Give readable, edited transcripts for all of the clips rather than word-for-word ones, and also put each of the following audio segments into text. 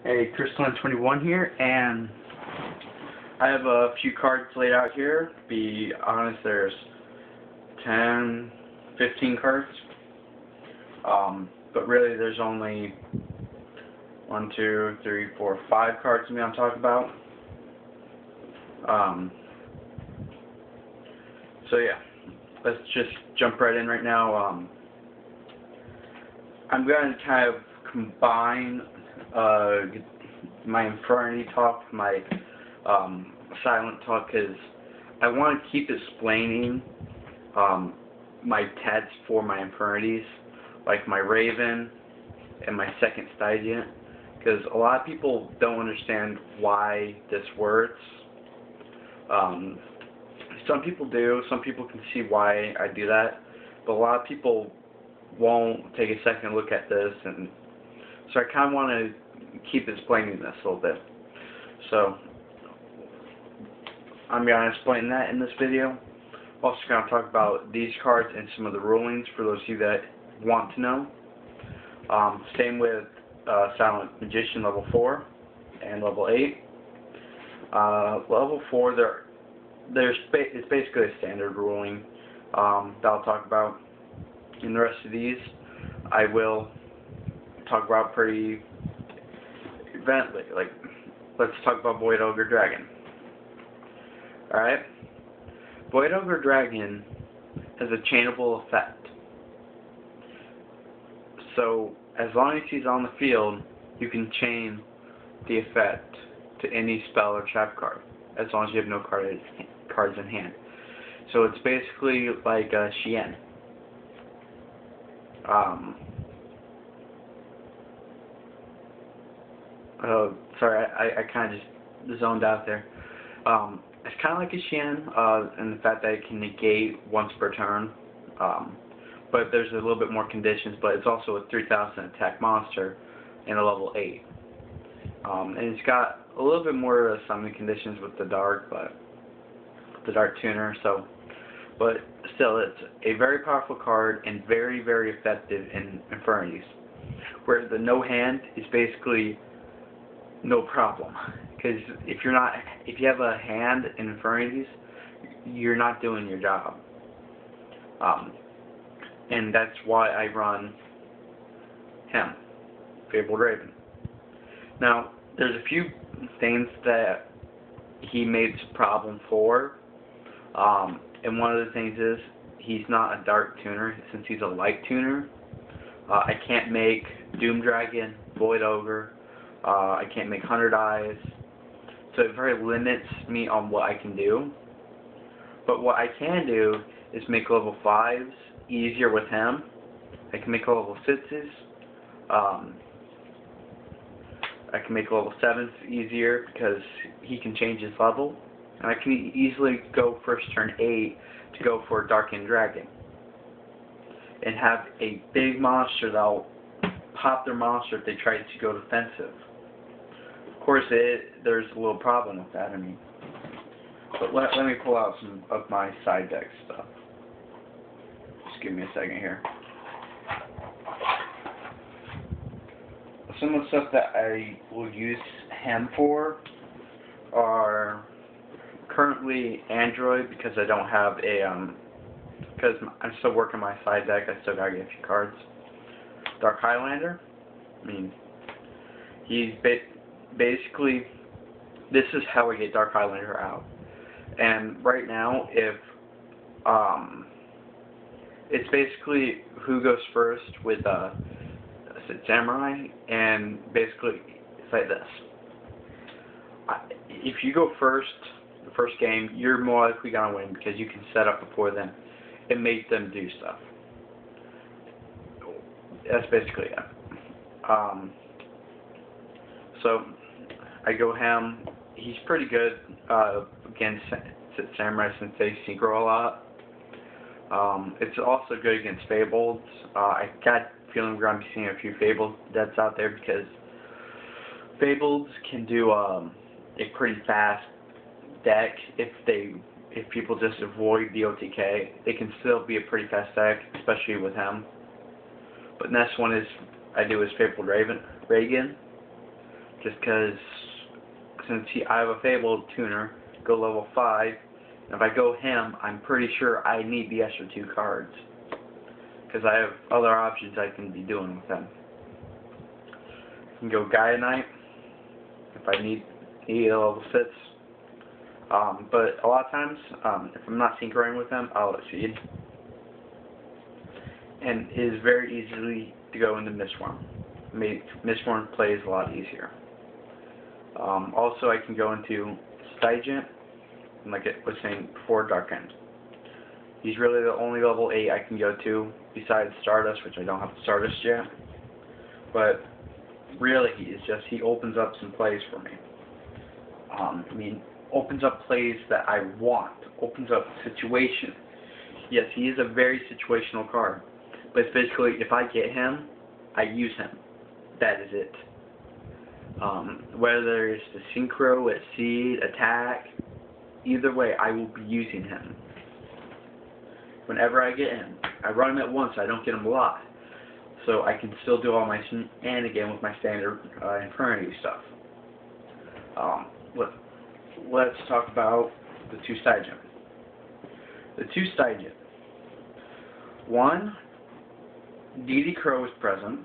Hey, Crystalline21 here, and I have a few cards laid out here. To be honest, there's 10, 15 cards. But really there's only 1, 2, 3, 4, 5 cards to me I'm talking about. So yeah, let's just jump right in right now. I'm going to kind of combine my Infernity talk, my silent talk, because I want to keep explaining my TEDs for my Infernities, like my Raven and my second Stygian, because a lot of people don't understand why this works. Some people do, some people can see why I do that, but a lot of people won't take a second look at this, and so I kind of want to keep explaining this a little bit. So I'm going to explain that in this video. I'm also going to talk about these cards and some of the rulings for those of you that want to know. Same with Silent Magician level 4 and level 8. Level 4, it's basically a standard ruling that I'll talk about. In the rest of these, I will talk about pretty evently. Like, let's talk about Void Ogre Dragon. Alright? Void Ogre Dragon has a chainable effect. So, as long as he's on the field, you can chain the effect to any spell or trap card, as long as you have no cards in hand. So it's basically like a Shien. Oh, sorry, I kind of just zoned out there. It's kind of like a Shien in the fact that it can negate once per turn. But there's a little bit more conditions, but it's also a 3000 attack monster and a level 8. And it's got a little bit more summon conditions with the Dark, but the Dark Tuner, so, but still, it's a very powerful card and very, very effective in Infernities, where the no hand is basically no problem, because if you have a hand in Infernities, you're not doing your job. And that's why I run him, Fabled Raven. Now, there's a few things that he makes a problem for, and one of the things is he's not a Dark Tuner, since he's a Light Tuner. I can't make Doom Dragon, Void Ogre, I can't make 100 Eyes, so it very limits me on what I can do. But what I can do is make level 5s easier with him. I can make level 6s. I can make level 7s easier because he can change his level. And I can easily go first turn 8 to go for Darkened Dragon. And have a big monster that'll pop their monster if they try to go defensive. Of course, there's a little problem with that, I mean. But let me pull out some of my side deck stuff. Just give me a second here. Some of the stuff that I will use him for are currently Android, because I don't have a, because I'm still working my side deck, I still gotta get a few cards. Dark Highlander, I mean, he's basically, this is how I get Dark Highlander out. And right now, if, it's basically who goes first with, Samurai, and basically, it's like this. If you go first, the first game, you're more likely gonna win, because you can set up before them and make them do stuff. That's basically it. So, I go him. He's pretty good against Samurai since they synchro a lot. It's also good against Fabled. I got a feeling we're going to be seeing a few Fabled decks out there, because Fabled can do a pretty fast deck if people just avoid the OTK. They can still be a pretty fast deck, especially with him. But next one I do is Fabled Raven. just because since I have a Fable tuner, go level 5, and if I go him, I'm pretty sure I need the extra 2 cards, because I have other options I can be doing with them. I can go Gaia Knight, if I need a level 6, but a lot of times, if I'm not synchrony with them, I'll exceed. And it is very easily to go into Mistworm. Mistworm plays a lot easier. Also, I can go into Stygiant, like it was saying before, Dark End. He's really the only level 8 I can go to, besides Stardust, which I don't have Stardust yet. But really, he opens up some plays for me. Opens up plays that I want, opens up situations. Yes, he is a very situational card, but it's basically, if I get him, I use him. That is it. Whether it's the synchro, exceed, attack, either way, I will be using him. Whenever I get him, I run him at once, I don't get him a lot. So I can still do all my shenanigans with my standard Infernity stuff. Let's talk about the 2 Stygian. The 2 Stygian. 1, DD Crow is present.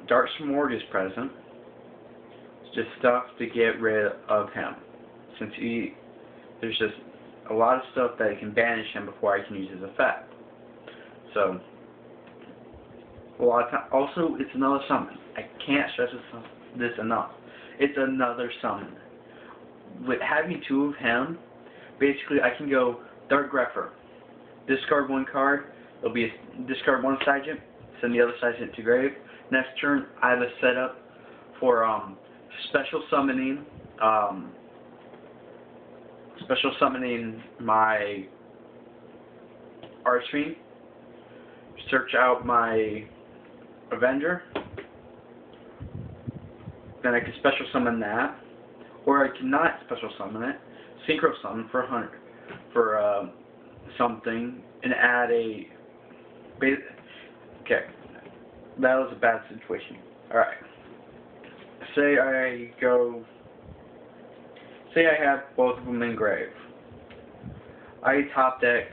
Dark Smorg is present. It's just stuff to get rid of him. Since there's just a lot of stuff that can banish him before I can use his effect. So, a lot of time. Also, it's another summon. I can't stress this enough. It's another summon. With having 2 of him, basically I can go Dark Grepher, discard 1 card, it'll be discard 1 Stygian, send the other Stygian to grave. Next turn, I have a setup for special summoning my Archfiend, search out my Avenger, then I can special summon that, or I cannot special summon it, synchro summon for 100 for something, and add a okay, that was a bad situation. Alright, say I have both of them in grave. I top deck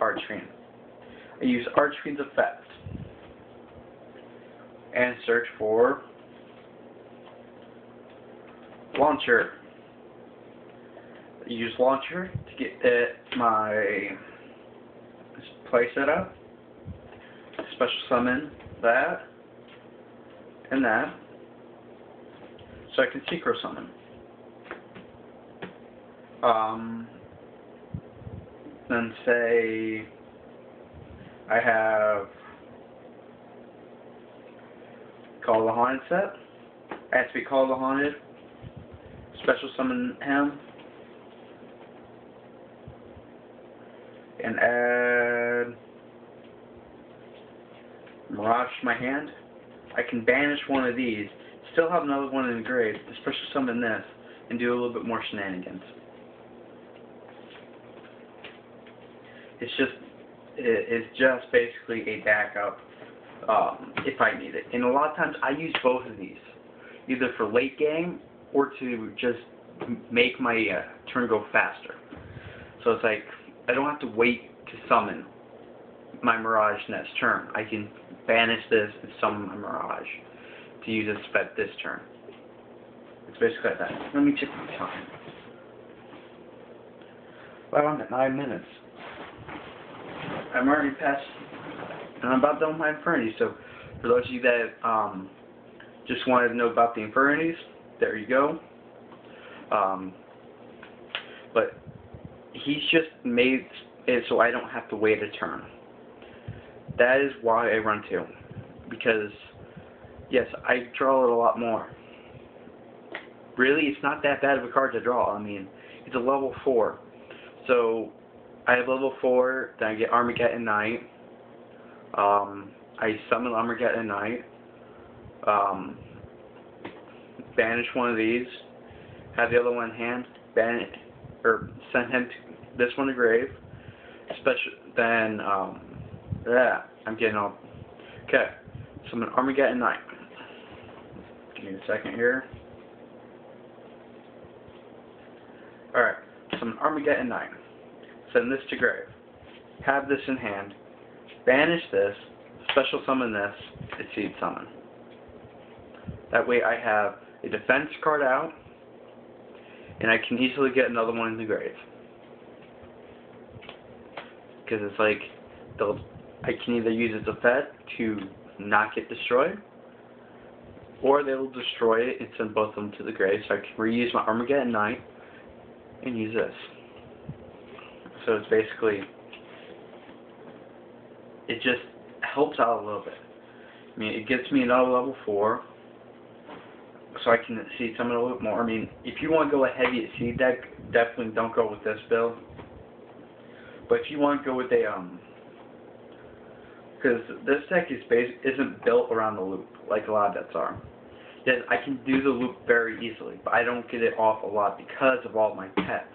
Archfiend. I use Archfiend's effect and search for Launcher. I use Launcher to get my play set up. Special summon that and that, so I can synchro summon. Then say I have Call of the Haunted set. I have to be Call of the Haunted. Special summon him. And add Mirage to my hand. I can banish one of these, still have another one in the grave, special summon this, and do a little bit more shenanigans. It's just basically a backup if I need it. And a lot of times I use both of these, either for late game or to just make my turn go faster. So it's like, I don't have to wait to summon my Mirage next turn. I can banish this and summon my Mirage to use this effect this turn. It's basically like that. Let me check my time. Well, I'm at 9 minutes. I'm already past, and I'm about done with my Infernity. So, for those of you that just wanted to know about the Infernities, there you go. But he's just made it so I don't have to wait a turn. That is why I run 2. Because, yes, I draw it a lot more. Really, it's not that bad of a card to draw. I mean, it's a level 4. So, I have level 4, then I get Armageddon Knight. I summon Armageddon Knight. Banish one of these. Have the other one in hand. Send him to this one to grave. Then, yeah, I'm getting all. Okay, summon Armageddon Knight. Give me a second here. Alright, so an Armageddon Knight. Send this to grave. Have this in hand. Banish this. Special summon this. Exceed summon. That way I have a defense card out, and I can easily get another one in the grave. Because it's like, I can either use its effect to not get destroyed, or they will destroy it and send both of them to the grave, so I can reuse my Armageddon Knight and use this. So it's basically, it just helps out a little bit. I mean, it gets me another level 4, so I can Exceed Summon a little bit more. I mean, if you want to go a heavy Exceed deck, definitely don't go with this build. But if you want to go with a, because this deck isn't built around the loop, like a lot of decks are. Yes, I can do the loop very easily, but I don't get it off a lot because of all my pets.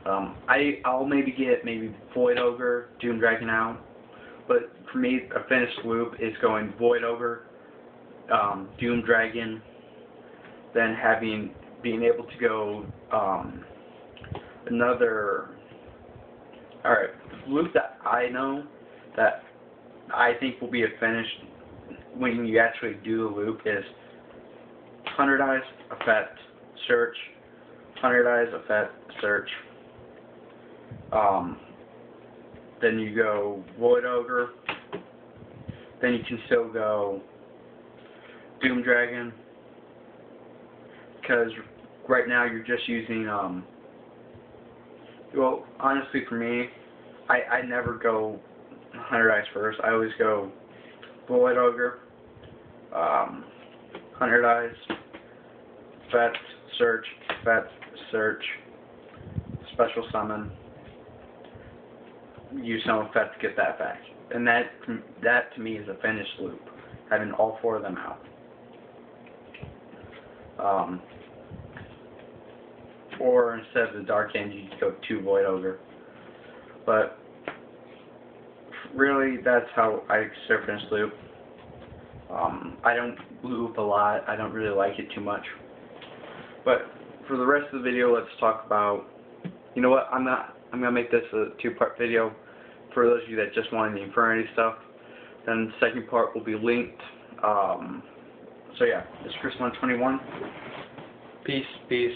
I'll maybe get Void Ogre, Doom Dragon out, but for me, a finished loop is going Void Ogre, Doom Dragon, then being able to go another. Alright, the loop that I know that I think will be a finish when you actually do the loop is 100 Eyes, Effect, Search, 100 Eyes, Effect, Search. Then you go Void Ogre. Then you can still go Doom Dragon. Because right now you're just using, well, honestly for me, I never go 100 Eyes first. I always go Void Ogre, 100 Eyes, Effect, Search, Special Summon, use some effect to get that back. And that to me is a finished loop, having all 4 of them out. Or instead of the Dark End, you go 2 Void Ogre. But really, that's how I consider finished loop. I don't loop a lot. I don't really like it too much. But for the rest of the video, let's talk about. You know what? I'm gonna make this a 2-part video for those of you that just wanted the Infernity stuff. Then the second part will be linked. So yeah, this is Chris121. Peace.